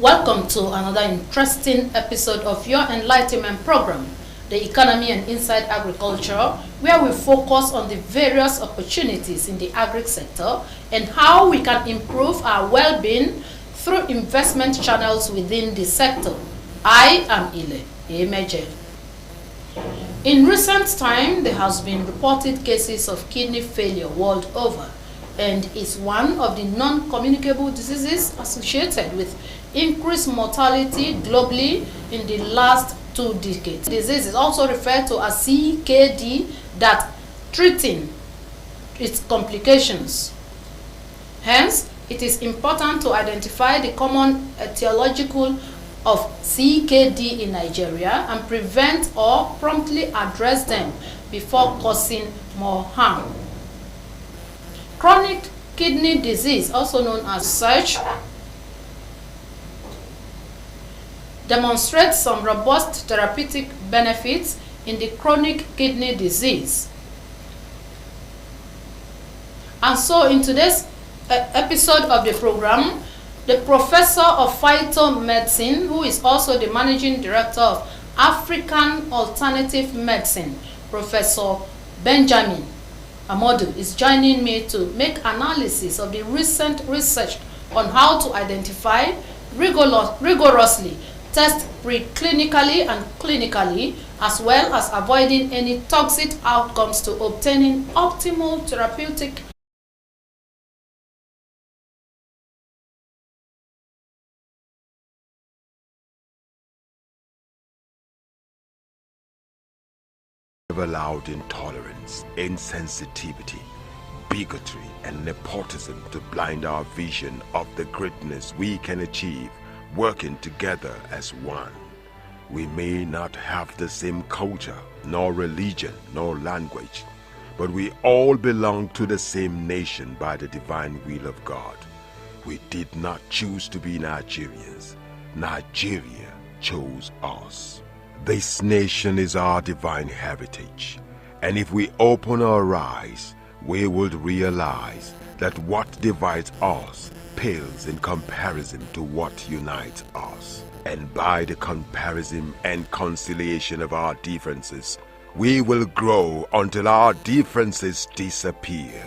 Welcome to another interesting episode of your enlightenment program, The Economy and Inside Agriculture, where we focus on the various opportunities in the agri sector and how we can improve our well-being through investment channels within the sector. I am Ile Emeje. In recent time, there has been reported cases of kidney failure world over, and is one of the non-communicable diseases associated with increased mortality globally in the last 2 decades. The disease is also referred to as CKD, that treating its complications. Hence, it is important to identify the common etiological of CKD in Nigeria and prevent or promptly address them before causing more harm. Chronic kidney disease, also known as such, demonstrates some robust therapeutic benefits in the chronic kidney disease. And so in today's episode of the program, the professor of phytomedicine, who is also the managing director of African Alternative Medicine, Professor Benjamin Amodu, is joining me to make analysis of the recent research on how to identify, rigorously test preclinically and clinically, as well as avoiding any toxic outcomes to obtaining optimal therapeutic have allowed intolerance, insensitivity, bigotry, and nepotism to blind our vision of the greatness we can achieve working together as one. We may not have the same culture, nor religion, nor language, but we all belong to the same nation by the divine will of God. We did not choose to be Nigerians. Nigeria chose us. This nation is our divine heritage, and if we open our eyes, we would realize that what divides us pales in comparison to what unites us. And by the comparison and conciliation of our differences, we will grow until our differences disappear.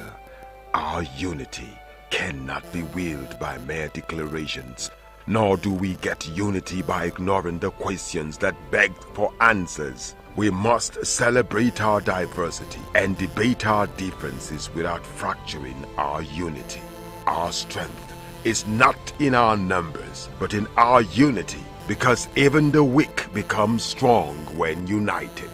Our unity cannot be willed by mere declarations, nor do we get unity by ignoring the questions that beg for answers. We must celebrate our diversity and debate our differences without fracturing our unity. Our strength is not in our numbers, but in our unity, because even the weak become strong when united.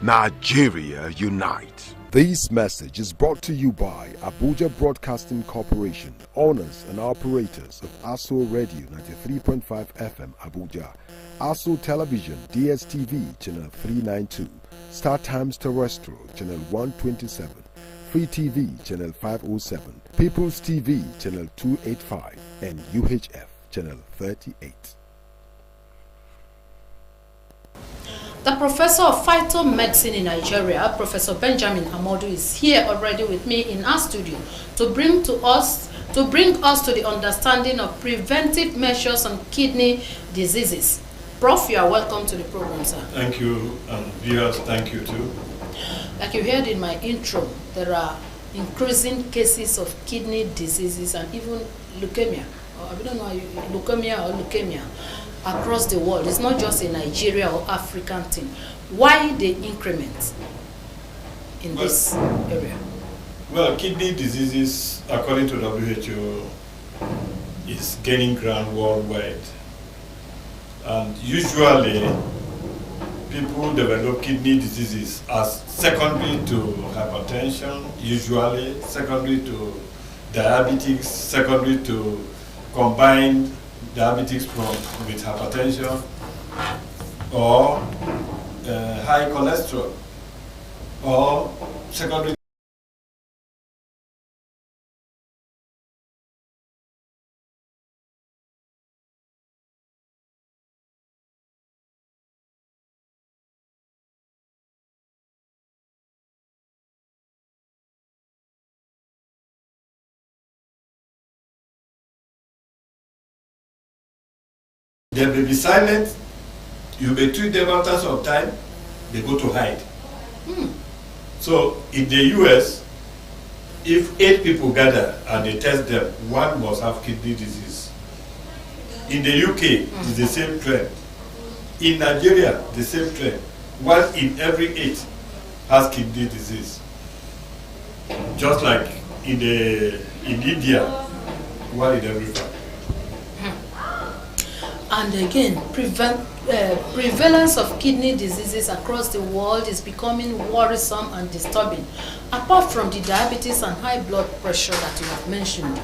Nigeria unite. This message is brought to you by Abuja Broadcasting Corporation, owners and operators of Aso Radio 93.5 FM Abuja, Aso Television DSTV Channel 392, Star Times Terrestrial Channel 127, Free TV Channel 507, People's TV Channel 285, and UHF Channel 38. The professor of phytomedicine in Nigeria, Professor Benjamin Amodu, is here already with me in our studio to bring us to the understanding of preventive measures on kidney diseases. Prof, you are welcome to the program, sir. Thank you, and viewers, thank you too. Like you heard in my intro, there are increasing cases of kidney diseases and even leukemia, or I don't know, leukemia or leukemia, across the world. It's not just a Nigeria or African thing. Why the increment in this area? Well, kidney diseases, according to WHO, is gaining ground worldwide. And usually, people develop kidney diseases as secondary to hypertension, usually secondary to diabetes, secondary to combined diabetes with hypertension, or high cholesterol, or secondary They may be silent, you may treat them after some time, they go to hide. So in the US, if 8 people gather and they test them, 1 must have kidney disease. In the UK, it's the same trend. In Nigeria, the same trend. 1 in every 8 has kidney disease. Just like in India, 1 in every 5. And again, prevalence of kidney diseases across the world is becoming worrisome and disturbing. Apart from the diabetes and high blood pressure that you have mentioned,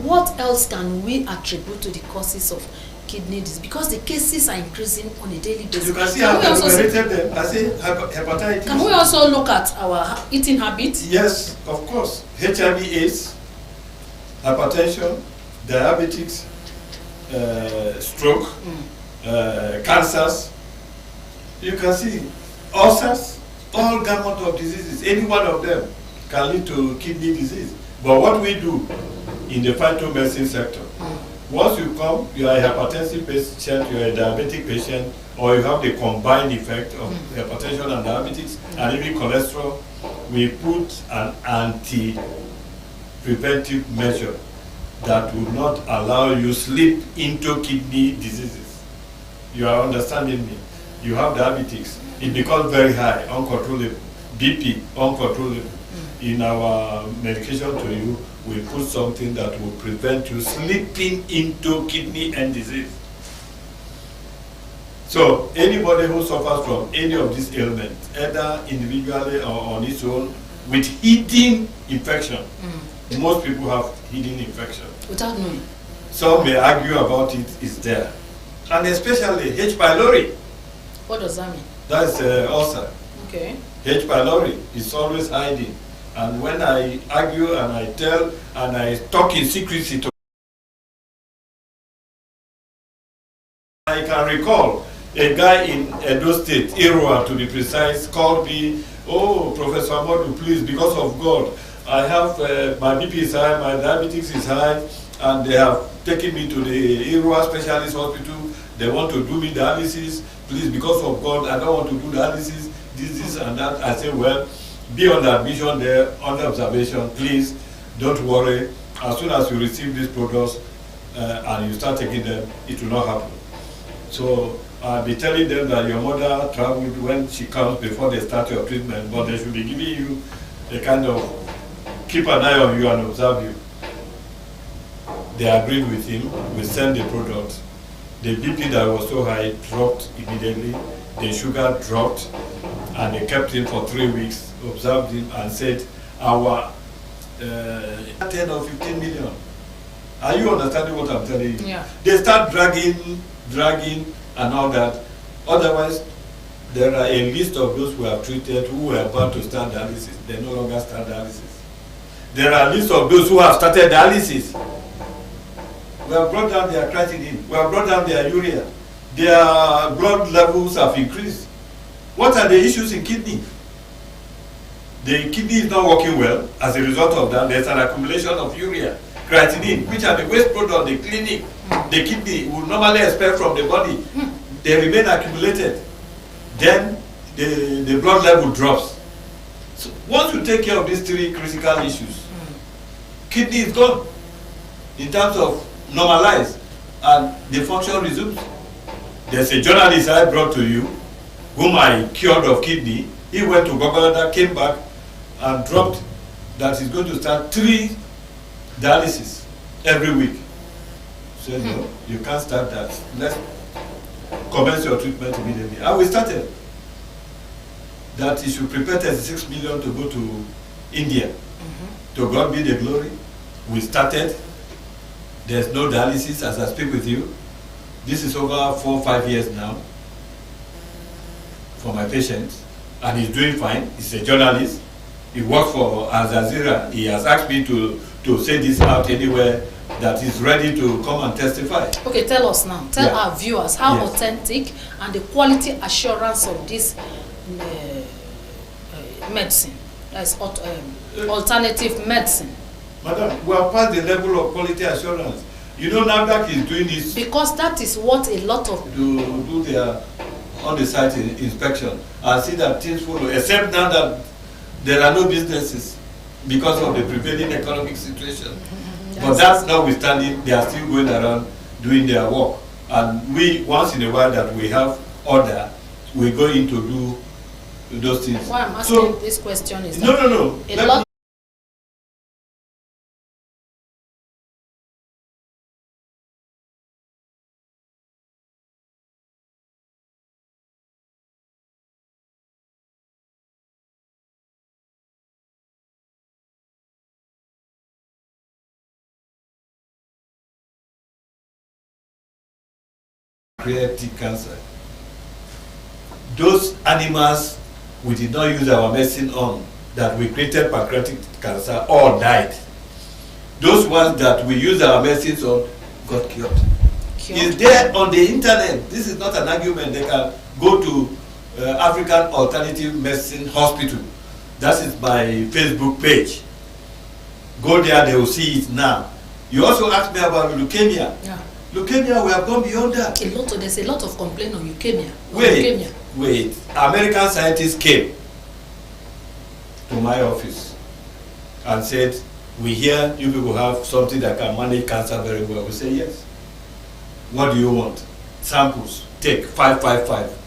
what else can we attribute to the causes of kidney disease? Because the cases are increasing on a daily basis. You can see how we rated them. I say hepatitis. Can we also look at our eating habits? Yes, of course. HIV/AIDS, hypertension, diabetes, stroke, cancers. You can see ulcers, all gamut of diseases. Any one of them can lead to kidney disease. But what we do in the phytomedicine sector, once you come, you are a hypertensive patient, you are a diabetic patient, or you have the combined effect of hypertension and diabetes and even cholesterol, we put an anti-preventive measure that will not allow you slip into kidney diseases. You are understanding me? You have diabetes, it becomes very high, uncontrollable. BP, uncontrollable. In our medication to you, we put something that will prevent you slipping into kidney end disease. So anybody who suffers from any of these ailments, either individually or on its own, with hidden infection, most people have hidden infection. Without knowing. Some may argue about it, it's there. And especially H. pylori. What does that mean? That's ulcer. Okay. H. pylori is always hiding. And when I argue and I tell and I talk in secrecy to, I can recall a guy in Edo State, Irua to be precise, called me, "Oh, Professor Amodu, please, because of God, I have, my BP is high, my diabetes is high, and they have taken me to the Irua Specialist Hospital. They want to do me dialysis. Please, because of God, I don't want to do dialysis, this and that." I say, "Well, be on admission there, under observation, please, don't worry. As soon as you receive these products and you start taking them, it will not happen." So I'll be telling them that your mother traveled when she comes before they start your treatment, but they should be giving you a kind of keep an eye on you and observe you. They agreed with him, we sent the product. The BP that was so high dropped immediately, the sugar dropped, and they kept him for 3 weeks, observed him and said, our 10 or 15 million. Are you understanding what I'm telling you? Yeah. They start dragging and all that. Otherwise, there are a list of those who have treated who were about to start dialysis. They no longer start dialysis. There are a list of those who have started dialysis. We have brought down their creatinine. We have brought down their urea. Their blood levels have increased. What are the issues in kidney? The kidney is not working well. As a result of that, there's an accumulation of urea, creatinine, which are the waste products the clinic, the kidney would normally expel from the body. They remain accumulated. Then the blood level drops. So once you take care of these 3 critical issues, kidney is gone in terms of normalized and the function resumes. There's a journalist I brought to you whom I cured of kidney. He went to Gogolada, came back and dropped that he's going to start 3 dialysis every week. So no, you can't start that. Let's commence your treatment immediately. And we started that he should prepare 36 million to go to India. To God be the glory. We started. There's no dialysis as I speak with you. This is over 4 or 5 years now for my patient, and he's doing fine. He's a journalist. He works for Al Jazeera. He has asked me to say this out anywhere that he's ready to come and testify. Okay, tell us now. Tell our viewers how authentic and the quality assurance of this medicine. That's alternative medicine. Madam, we have passed the level of quality assurance. You know, NAFDAC is doing this because that is what a lot of to do their on-the-site inspection and see that things follow, except now that there are no businesses because of the prevailing economic situation. But that's notwithstanding, they are still going around doing their work. And we, once in a while that we have order, we go in to do those things. Why I'm asking this question is no. A lot pancreatic cancer. Those animals we did not use our medicine on that we created pancreatic cancer all died. Those ones that we use our medicines on got cured. It's there on the internet. This is not an argument. They can go to African Alternative Medicine Hospital. That is my Facebook page. Go there, they will see it now. You also asked me about leukemia. Yeah. Leukemia, we have gone beyond that. There's a lot of complaint on leukemia. Wait. American scientists came to my office and said, we hear you people have something that can manage cancer very well. We say yes. What do you want? Samples. Take 555.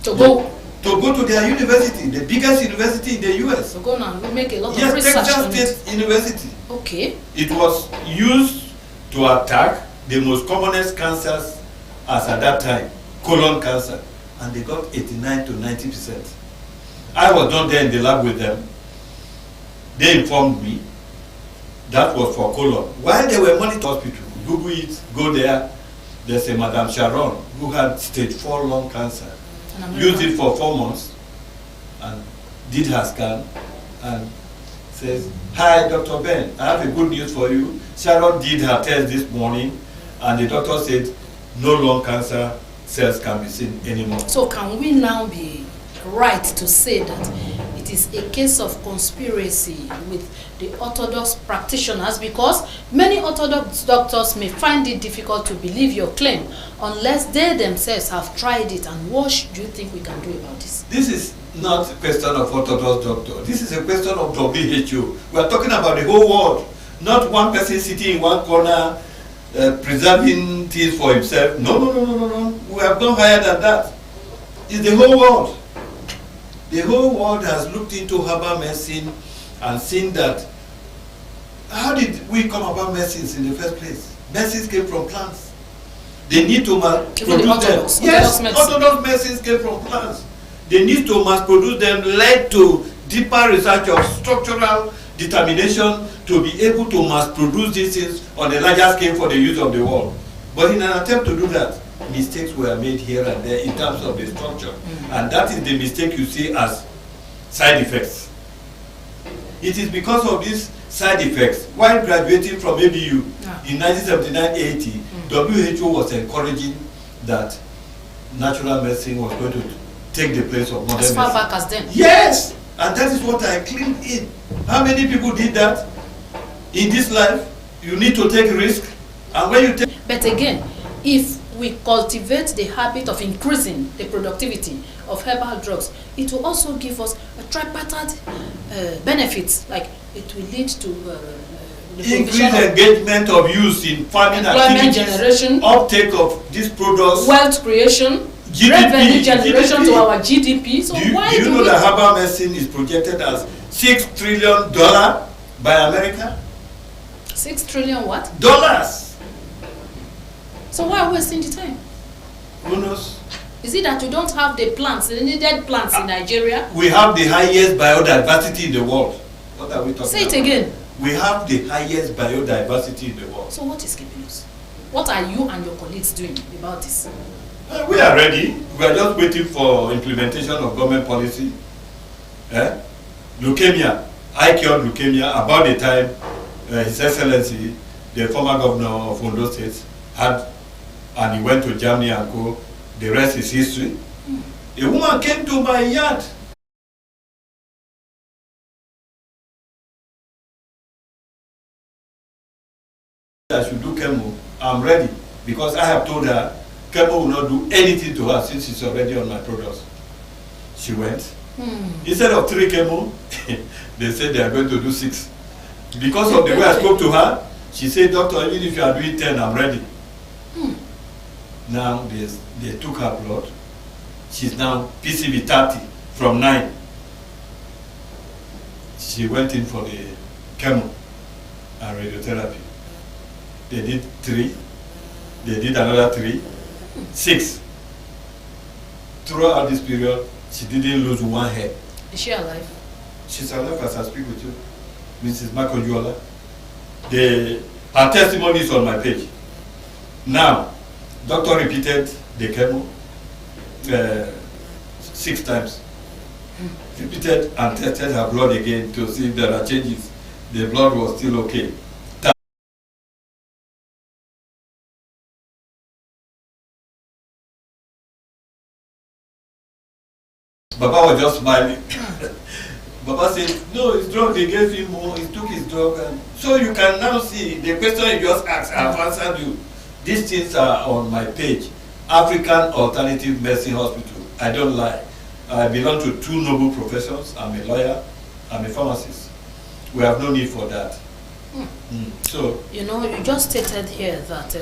To go to their university, the biggest university in the US. So go now, we make a lot yes, of research. Texas State University. Okay. It was used to attack the most commonest cancers as at that time, colon cancer, and they got 89 to 90%. I was not there in the lab with them. They informed me that was for colon. While they were monitoring hospital, Google it, go there. There's a Madame Sharon who had stage 4 lung cancer. Used it for 4 months and did her scan and says, hi, Dr. Ben, I have a good news for you. Sharon did her test this morning and the doctor said no lung cancer cells can be seen anymore. So can we now be right to say that it is a case of conspiracy with the orthodox practitioners, because many orthodox doctors may find it difficult to believe your claim unless they themselves have tried it? And what do you think we can do about this? This is not a question of orthodox doctor. This is a question of WHO. We are talking about the whole world, not one person sitting in one corner preserving things for himself. No. We have gone higher than that. It's the whole world. The whole world has looked into herbal medicine and seen that. How did we come about medicines in the first place? Medicines came from plants. They need to mass-produce them. Yes, orthodox medicines came from plants. They need to mass-produce them, led to deeper research of structural determination to be able to mass-produce these things on a larger scale for the use of the world. But in an attempt to do that, mistakes were made here and there in terms of the structure. And that is the mistake you see as side effects. It is because of these side effects. While graduating from ABU in 1979-80, WHO was encouraging that natural medicine was going to take the place of modern medicine. As far back as then? Yes! And that is what I claimed in. How many people did that? In this life, you need to take risk. And when you take... But again, if we cultivate the habit of increasing the productivity of herbal drugs, it will also give us a tripartite benefits, like it will lead to increased engagement of use in farming activities, generation, uptake of these products, wealth creation, GDP, revenue generation to our GDP. So do you know that herbal medicine is projected as $6 trillion by America? 6 trillion what? Dollars. So why are we wasting the time? Who knows? Is it that you don't have the plants, the needed plants in Nigeria? We have the highest biodiversity in the world. What are we talking about? Say it again. We have the highest biodiversity in the world. So what is keeping us? What are you and your colleagues doing about this? We are ready. We are just waiting for implementation of government policy. Leukemia. I cured leukemia about the time His Excellency, the former governor of Ondo State, had, and he went to Germany and go. The rest is history. A woman came to my yard. I should do chemo. I'm I'm ready. Because I have told her, chemo will not do anything to her since she's already on my products. She went. Instead of 3 chemo, they said they are going to do 6. Because of the way I spoke to her, she said, doctor, even if you are doing 10, I'm ready. Now they took her blood. She's now PCV 30 from 9. She went in for the chemo and radiotherapy. They did 3. They did another 3. 6. Throughout this period, she didn't lose one hair. Is she alive? She's alive as I speak with you. Mrs. Makojuola. Her testimony is on my page. Now, doctor repeated the chemo 6 times. Repeated and tested her blood again to see if there are changes. The blood was still okay. Baba was just smiling. Baba said, no, his drug, they gave him more, he took his drug. And so you can now see, the question you just asked, I've answered you. These things are on my page. African Alternative Medicine Hospital. I don't lie. I belong to 2 noble professions. I'm a lawyer, I'm a pharmacist. We have no need for that. So, you know, you just stated here that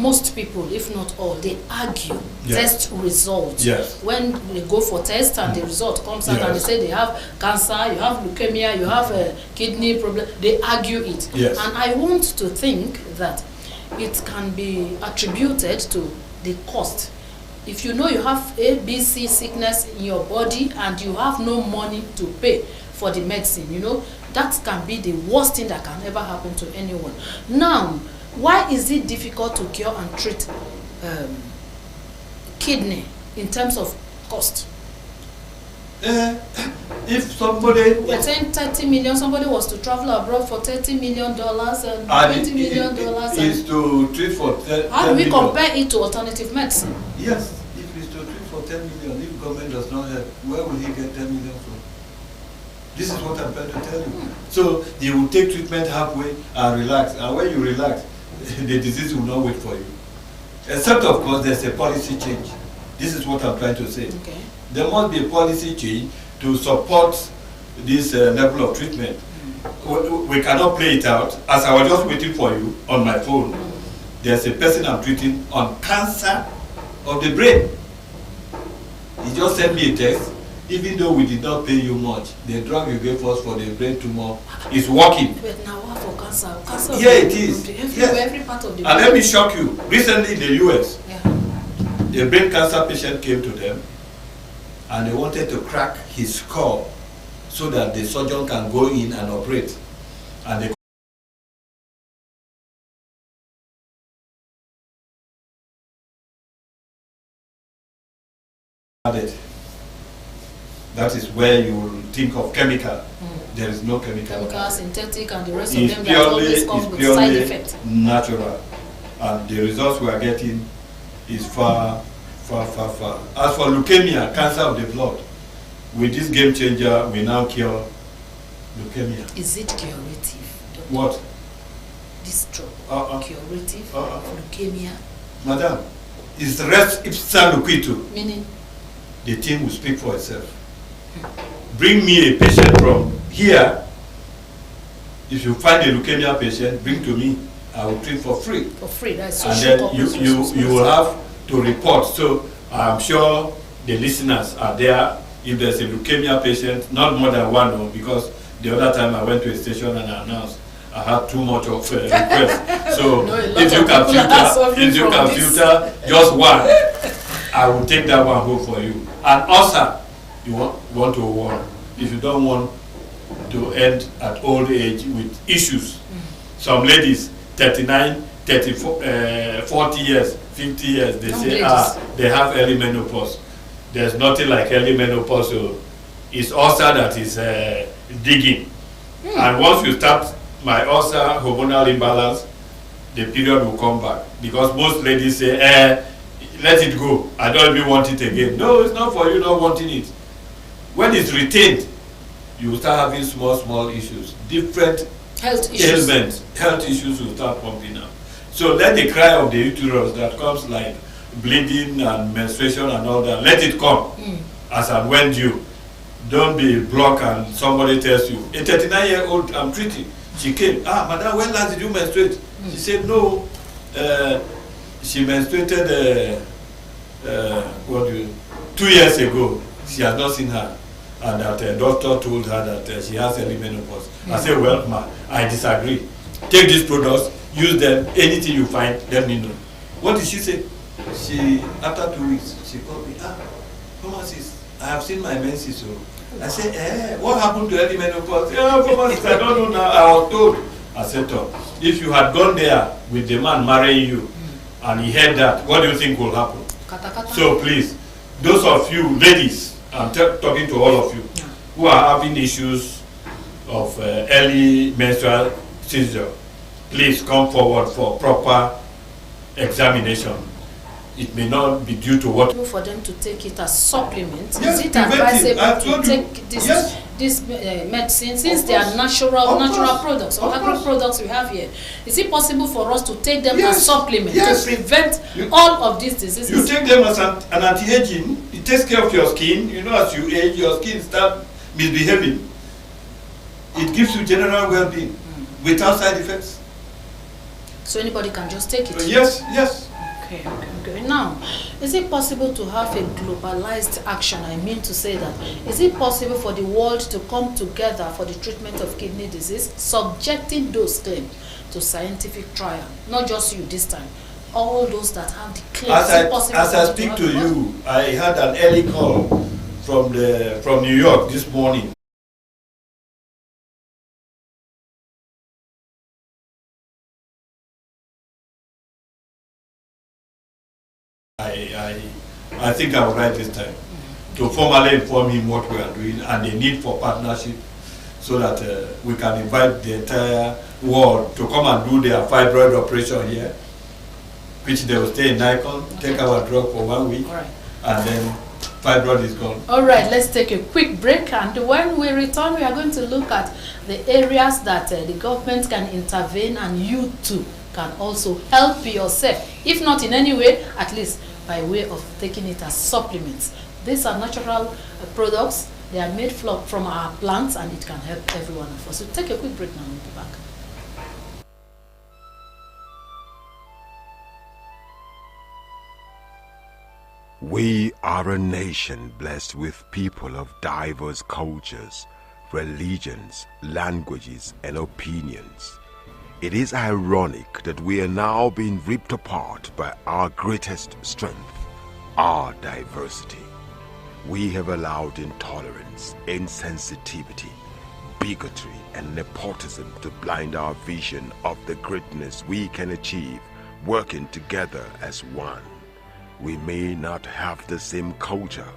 most people, if not all, they argue test results. Yes. When they go for test and the result comes out and they say they have cancer, you have leukemia, you have a kidney problem, they argue it. Yes. And I want to think that it can be attributed to the cost. If you know you have A, B, C sickness in your body and you have no money to pay for the medicine, you know, that can be the worst thing that can ever happen to anyone. Now, why is it difficult to cure and treat kidney in terms of cost? if somebody... We're saying 30 million, somebody was to travel abroad for $30 million and $20 million. Is to treat for 10 How do we million. compare it to alternative medicine? Yes, if it's to treat for 10 million, if government does not help, where will he get 10 million from? This is what I'm trying to tell you. So he will take treatment halfway and relax. And when you relax, the disease will not wait for you. Except, of course, there's a policy change. This is what I'm trying to say. Okay. There must be a policy change to support this level of treatment. We cannot play it out. As I was just waiting for you on my phone, there's a person I'm treating on cancer of the brain. He just sent me a text. Even though we did not pay you much, the drug you gave us for the brain tumor is working. But now what for cancer? Cancer Yeah, it is. Every part of the And let me shock you. Recently in the US, yeah. a brain cancer patient came to them and they wanted to crack his skull so that the surgeon can go in and operate. And they added. That is where you will think of chemical. There is no chemical. Chemical, synthetic, and the rest It's of them that always come with side effects. Natural. And the results we are getting is far, far, far, far. As for leukemia, cancer of the blood, with this game changer, we now cure leukemia. Is it curative? What? This drug, curative leukemia? Madam, it's res ipsa loquitur. Meaning? The thing will speak for itself. Bring me a patient from here. If you find a leukemia patient, bring to me. I will treat for free. For free, that's and then you will have to report. So I'm sure the listeners are there. If there's a leukemia patient, not more than one, because the other time I went to a station and I announced I had too much of requests. So if you can filter just one, I will take that one home for you. And also, you want to warn. If you don't want to end at old age with issues. Some ladies, 39, 34, 40 years, 50 years, they say, they have early menopause. There's nothing like early menopause, so it's ulcer that is digging. And once you start my ulcer hormonal imbalance, the period will come back. Because most ladies say, let it go, I don't even want it again. No, it's not for you not wanting it. When it's retained, you will start having small issues. Different health issues. Ailments, health issues will start pumping up. So let the cry of the uterus that comes like bleeding and menstruation and all that, let it come as and when due. Don't be blocked and somebody tells you, a 39-year-old I'm treating. She came, madam, when last did you menstruate? She said, no, she menstruated 2 years ago. She has not seen her. And that doctor told her that she has early menopause. I said, well, ma, I disagree. Take these products, use them, anything you find, let me know. What did she say? She, after 2 weeks, she called me, pharmacist, I have seen my menses. So I said, what happened to early menopause? Pharmacist, I don't know now, I was told. I said, if you had gone there with the man marrying you, and he heard that, what do you think will happen? So please, those of you ladies, I'm talking to all of you, who are having issues of early menstrual seizure, please come forward for proper examination. It may not be due to what. For them to take it as supplement, yes, is it advisable to take this, yes, this medicine, since they are natural products or agro products we have here? Is it possible for us to take them as supplement to prevent all of these diseases? You take them as an anti-aging. It takes care of your skin. You know, as you age, your skin starts misbehaving. It gives you general well-being without side effects. So anybody can just take it? Yes, yes. Okay. Now, is it possible to have a globalized action? I mean to say that, is it possible for the world to come together for the treatment of kidney disease, subjecting those claims to scientific trial? Not just you this time, all those that have the claims. As I speak to you, I had an early call from New York this morning. I think I will write this time to formally inform him what we are doing and the need for partnership, so that we can invite the entire world to come and do their fibroid operation here, which they will stay in Nikon, take our drug for 1 week, and then fibroid is gone. All right, let's take a quick break, and when we return, we are going to look at the areas that the government can intervene and you too can also help yourself, if not in any way, at least by way of taking it as supplements. These are natural products. They are made from our plants, and it can help every one of us. So take a quick break now and we'll be back. We are a nation blessed with people of diverse cultures, religions, languages, and opinions. It is ironic that we are now being ripped apart by our greatest strength, our diversity. We have allowed intolerance, insensitivity, bigotry, and nepotism to blind our vision of the greatness we can achieve working together as one. We may not have the same culture,